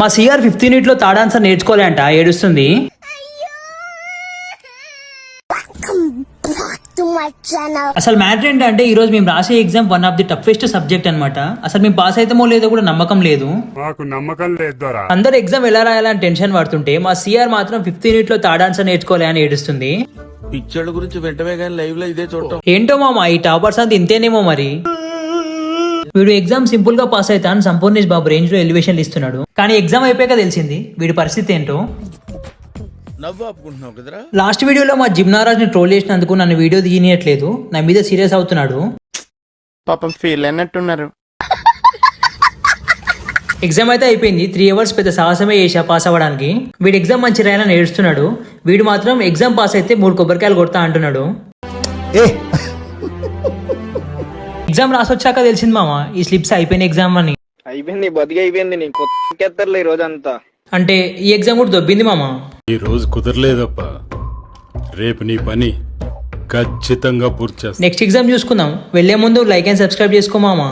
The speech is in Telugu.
మా సిఆర్ 15 యూనిట్ లో థర్డ్ ఆన్సర్ నేర్చుకోలే అంట, ఏడుస్తుంది. అసలు మ్యాటర్ ఏంటంటే ఈ రోజు మేము రాసే exam one of the toughest subject అన్నమాట. అసలు మేము పాస్ అయితేమో లేదో కూడా నమ్మకం లేదు. అందరు ఎగ్జామ్ ఎలా రాయాలని టెన్షన్ పడుతుంటే మా సిఆర్ మాత్రం 15 యూనిట్ లో థర్డ్ ఆన్సర్ నేర్చుకోలే అని ఏడుస్తుంది. పిక్చర్ల గురించి వెంటనే కానీ లైవ్ లో ఇదే చూడటం ఏంటో మామ ఈ టాపర్స్ అంతా ఇంతేనేమో మరి. వీడు ఎగ్జామ్ సింపుల్ గా పాస్ అవుతా అని సంపూర్ణేష్ బాబు రేంజ్ లో ఎలివేషన్లు ఇస్తున్నాడు. కానీ ఎగ్జామ్ అయిపోయాక తెలిసింది వీడి పరిస్థితి ఏంటో. నవ్వు ఆపుకుంటున్నావు కదరా. లాస్ట్ వీడియోలో మా జిమ్నారాజ్ ని ట్రోల్ చేసినందుకు నన్ను వీడియో తీయట్లేదు, నా మీద సీరియస్ అవుతున్నాడు. పాపం ఫీల్ అయినట్టున్నారు. ఎగ్జామ్ అయితే అయిపోయింది. 3 అవర్స్ పెద్ద సాహసమే చేశా పాస్ అవ్వడానికి. వీడు ఎగ్జామ్ మంచి రాయాలని ఏడుస్తున్నాడు. వీడు మాత్రం ఎగ్జామ్ పాస్ అయితే 3 కొబ్బరికాయలు కొడతా అంటున్నాడు. ఎగ్జామ్ రాసొచ్చాక తెలిసింది మామ ఈ స్లిప్స్ అయిపోయిన ఎగ్జామ్ అని. అయిపోయింది, బతికి అయిపోయింది. నీ కొత్తలే ఈ రోజంతా. అంటే ఈ ఎగ్జామ్ కూడా దొబ్బింది మామ. ఈ రోజు కుదరలేదప్పా, రేపు నీ పని ఖచ్చితంగా పూర్తి చేస్తా. నెక్స్ట్ ఎగ్జామ్ చూసుకుందాం. వెళ్లే ముందు లైక్ అండ్ సబ్స్క్రైబ్ చేసుకో మామ.